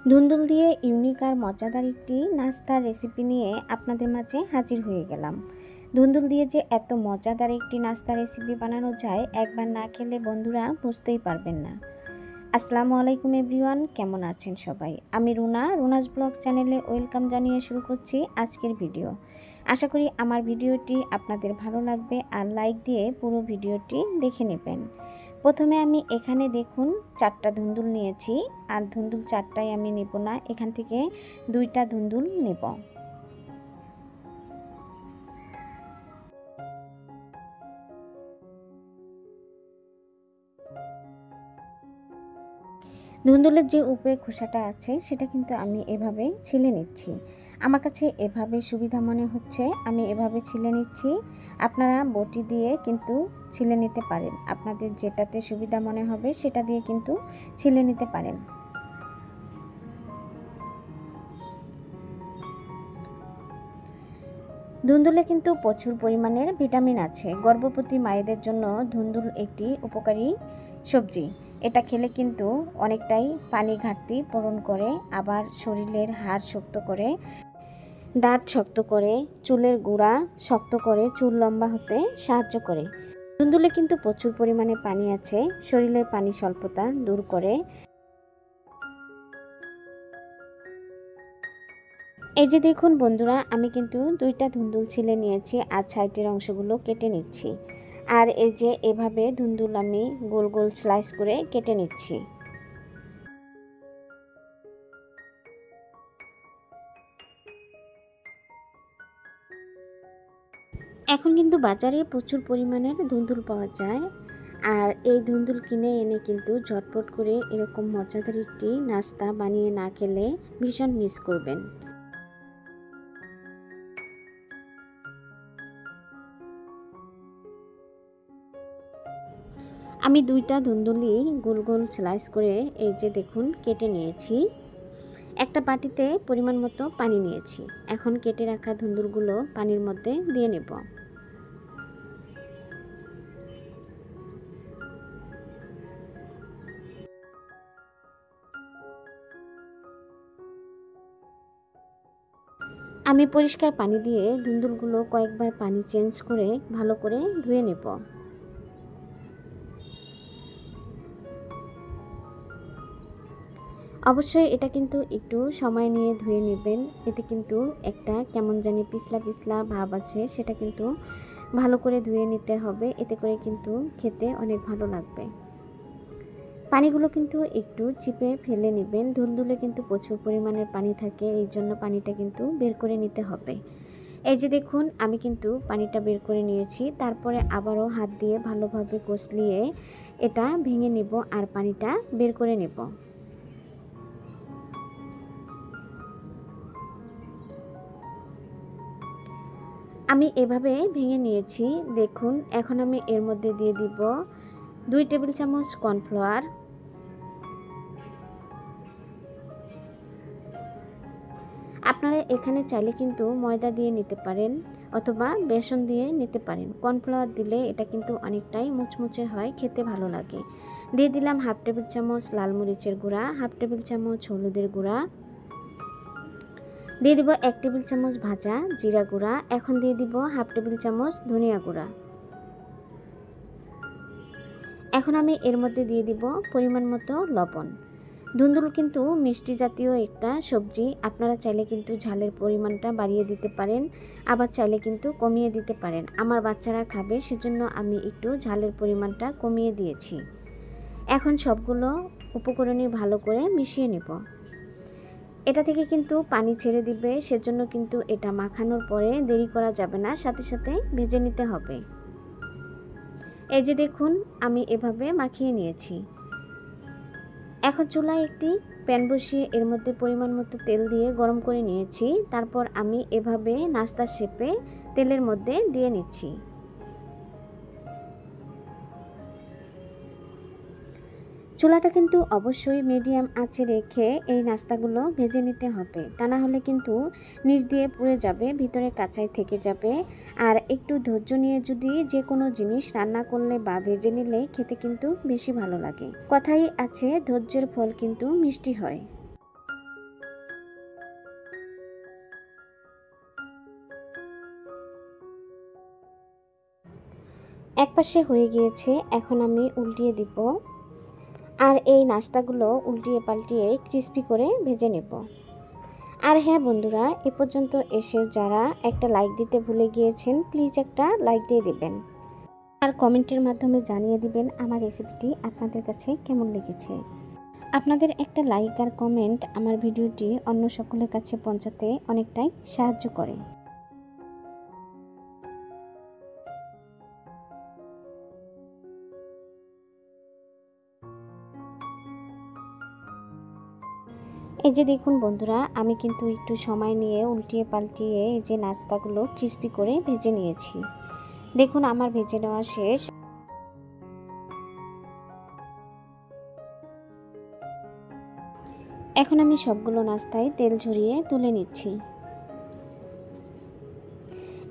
ধুন্দুল দিয়ে ইউনিক আর মজাদার একটি নাস্তার রেসিপি নিয়ে আপনাদের মাঝে হাজির হয়ে গেলাম। ধুন্দুল দিয়ে যে এত মজাদার একটি নাস্তা রেসিপি বানানো যায়, একবার না খেলে বন্ধুরা বুঝতেই পারবেন না। আসসালামু আলাইকুম এভরিওয়ান, কেমন আছেন সবাই? আমি রুনাস ব্লগ চ্যানেলে ওয়েলকাম জানিয়ে শুরু করছি আজকের ভিডিও। আশা করি আমার ভিডিওটি আপনাদের ভালো লাগবে আর লাইক দিয়ে পুরো ভিডিওটি দেখে নেবেন। প্রথমে আমি এখানে দেখুন 4টা ধুন্দুল নিয়েছি, আর ধুন্দুল 4টাই আমি নেব না, এখান থেকে 2টা ধুন্দুল নেব। ধুন্দুলের যে উপরে খোসাটা আছে সেটা কিন্তু আমি এভাবে ছিলে নিচ্ছি। আমার কাছে এভাবে সুবিধা মনে হচ্ছে, আমি এভাবে ছিলে নিচ্ছি। আপনারা বটি দিয়ে কিন্তু ছিলে নিতে পারেন, আপনাদের যেটাতে সুবিধা মনে হবে সেটা দিয়ে কিন্তু ছিলে নিতে পারেন। ধুন্দুলে কিন্তু প্রচুর পরিমাণের ভিটামিন আছে। গর্ভবতী মায়েদের জন্য ধুন্দুল একটি উপকারী সবজি। এটা খেলে কিন্তু অনেকটাই পানি ঘাটতি পূরণ করে, আবার শরীরের হাড় শক্ত করে, দাঁত শক্ত করে, চুলের গোড়া শক্ত করে, চুল লম্বা হতে সাহায্য করে। ধুন্দুলে কিন্তু প্রচুর পরিমাণে পানি আছে, শরীরের পানি স্বল্পতা দূর করে। এই যে দেখুন বন্ধুরা, আমি কিন্তু 2টা ধুন্দুল ছিলে নিয়েছি আর সাইডের অংশগুলো কেটে নিচ্ছি। আর এই যে এভাবে ধুন্দুল আমি গোল গোল স্লাইস করে কেটে নিচ্ছি। এখন কিন্তু বাজারে প্রচুর পরিমাণের ধুন্দুল পাওয়া যায়, আর এই ধুন্দুল কিনে এনে কিন্তু ঝটপট করে এরকম মজাদার একটি নাস্তা বানিয়ে না খেলে ভীষণ মিস করবেন। আমি 2টা ধুন্দুলি গোল গোল স্লাইস করে এই যে দেখুন কেটে নিয়েছি। একটা বাটিতে পরিমাণ মতো পানি নিয়েছি। এখন কেটে রাখা ধুন্দুলগুলো পানির মধ্যে দিয়ে নেব। আমি পরিষ্কার পানি দিয়ে ধুন্দুলগুলো কয়েকবার পানি চেঞ্জ করে ভালো করে ধুয়ে নেব। অবশ্যই এটা কিন্তু একটু সময় নিয়ে ধুয়ে নেবেন, এতে কিন্তু একটা কেমন জানি পিছলা পিছলা ভাব আছে, সেটা কিন্তু ভালো করে ধুয়ে নিতে হবে, এতে করে কিন্তু খেতে অনেক ভালো লাগবে। পানিগুলো কিন্তু একটু চিপে ফেলে নেবেন, ধুন্দুলে কিন্তু প্রচুর পরিমাণের পানি থাকে, এই জন্য পানিটা কিন্তু বের করে নিতে হবে। এই যে দেখুন আমি কিন্তু পানিটা বের করে নিয়েছি, তারপরে আবারও হাত দিয়ে ভালোভাবে কষলিয়ে এটা ভেঙে নেব আর পানিটা বের করে নেব। আমি এভাবে ভেঙে নিয়েছি দেখুন। এখন আমি এর মধ্যে দিয়ে দিব 2 টেবিল চামচ কর্নফ্লাওয়ার, আপনারা এখানে চাইলে কিন্তু ময়দা দিয়ে নিতে পারেন অথবা বেসন দিয়ে নিতে পারেন। কর্নফ্লাওয়ার দিলে এটা কিন্তু অনেকটাই মুচমুচে হয়, খেতে ভালো লাগে। দিয়ে দিলাম 1/2 টেবিল চামচ লাল মরিচের গুঁড়া, 1/2 টেবিল চামচ হলুদের গুঁড়া, দিয়ে দিব 1 টেবিল চামচ ভাজা জিরা গুঁড়া, এখন দিয়ে দিব 1/2 টেবিল চামচ ধনিয়া গুঁড়া। এখন আমি এর মধ্যে দিয়ে দিব পরিমাণ মতো লবণ। ধুন্দুল কিন্তু মিষ্টি জাতীয় একটা সবজি, আপনারা চাইলে কিন্তু ঝালের পরিমাণটা বাড়িয়ে দিতে পারেন, আবার চাইলে কিন্তু কমিয়ে দিতে পারেন। আমার বাচ্চারা খাবে সেজন্য আমি একটু ঝালের পরিমাণটা কমিয়ে দিয়েছি। এখন সবগুলো উপকরণই ভালো করে মিশিয়ে নেব। এটা থেকে কিন্তু পানি ছেড়ে দিবে, সেজন্য কিন্তু এটা মাখানোর পরে দেরি করা যাবে না, সাথে সাথে ভেজে নিতে হবে। এই যে দেখুন আমি এভাবে মাখিয়ে নিয়েছি। এখন চুলায় একটি প্যান বসিয়ে এর মধ্যে পরিমাণ মতো তেল দিয়ে গরম করে নিয়েছি, তারপর আমি এভাবে নাস্তার শেপে তেলের মধ্যে দিয়ে নিচ্ছি। চুলাটা কিন্তু অবশ্যই মিডিয়াম আঁচে রেখে এই নাস্তাগুলো ভেজে নিতে হবে, তা না হলে কিন্তু নিচ দিয়ে পুড়ে যাবে, ভিতরে কাঁচাই থেকে যাবে। আর একটু ধৈর্য নিয়ে যদি যে কোনো জিনিস রান্না করলে বা ভেজে নিলে খেতে কিন্তু বেশি ভালো লাগে। কথাই আছে ধৈর্যের ফল কিন্তু মিষ্টি হয়। এক পাশে হয়ে গিয়েছে, এখন আমি উল্টিয়ে দিব। আর এই নাস্তাগুলো উল্টিয়ে পাল্টিয়ে ক্রিস্পি করে ভেজে নেব। আর হ্যাঁ বন্ধুরা, এ পর্যন্ত এসেও যারা একটা লাইক দিতে ভুলে গিয়েছেন, প্লিজ একটা লাইক দিয়ে দিবেন। আর কমেন্টের মাধ্যমে জানিয়ে দিবেন আমার রেসিপিটি আপনাদের কাছে কেমন লেগেছে। আপনাদের একটা লাইক আর কমেন্ট আমার ভিডিওটি অন্য সকলের কাছে পৌঁছাতে অনেকটাই সাহায্য করে। এই যে দেখুন বন্ধুরা, আমি কিন্তু একটু সময় নিয়ে উল্টিয়ে পাল্টিয়ে এই যে নাস্তাগুলো ক্রিস্পি করে ভেজে নিয়েছি। দেখুন আমার ভেজে নেওয়া শেষ। এখন আমি সবগুলো নাস্তায় তেল ঝরিয়ে তুলে নিচ্ছি।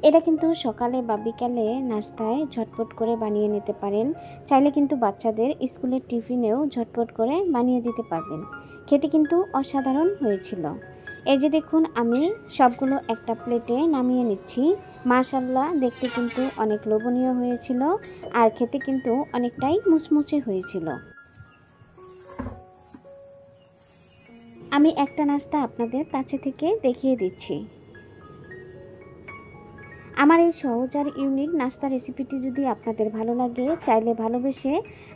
এটা কিন্তু সকালে বা বিকালে নাস্তায় ঝটপট করে বানিয়ে নিতে পারেন। চাইলে কিন্তু বাচ্চাদের স্কুলের টিফিনেও ঝটপট করে বানিয়ে দিতে পারবেন। খেতে কিন্তু অসাধারণ হয়েছিল। এই যে দেখুন আমি সবগুলো একটা প্লেটে নামিয়ে নিচ্ছি। মাশাআল্লাহ, দেখতে কিন্তু অনেক লোভনীয় হয়েছিল আর খেতে কিন্তু অনেকটাই মুচমুচে হয়েছিল। আমি একটা নাস্তা আপনাদের কাছে থেকে দেখিয়ে দিচ্ছি। আমার এই সহজ আর ইউনিক নাস্তা রেসিপিটি যদি আপনাদের ভালো লাগে, চাইলে ভালোবেসে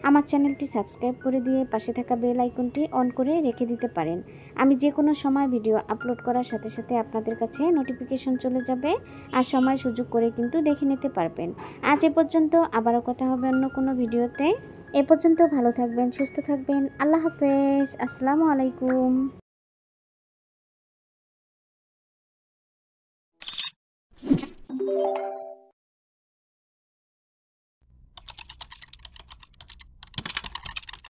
আমার চ্যানেলটি সাবস্ক্রাইব করে দিয়ে পাশে থাকা বেল আইকনটি অন করে রেখে দিতে পারেন। আমি যে কোনো সময় ভিডিও আপলোড করার সাথে সাথে আপনাদের কাছে নোটিফিকেশন চলে যাবে আর সময় সুযোগ করে কিন্তু দেখে নিতে পারবেন। আজ এ পর্যন্ত, আবারও কথা হবে অন্য কোনো ভিডিওতে। এ পর্যন্ত ভালো থাকবেন, সুস্থ থাকবেন। আল্লাহ হাফেজ, আসসালামু আলাইকুম।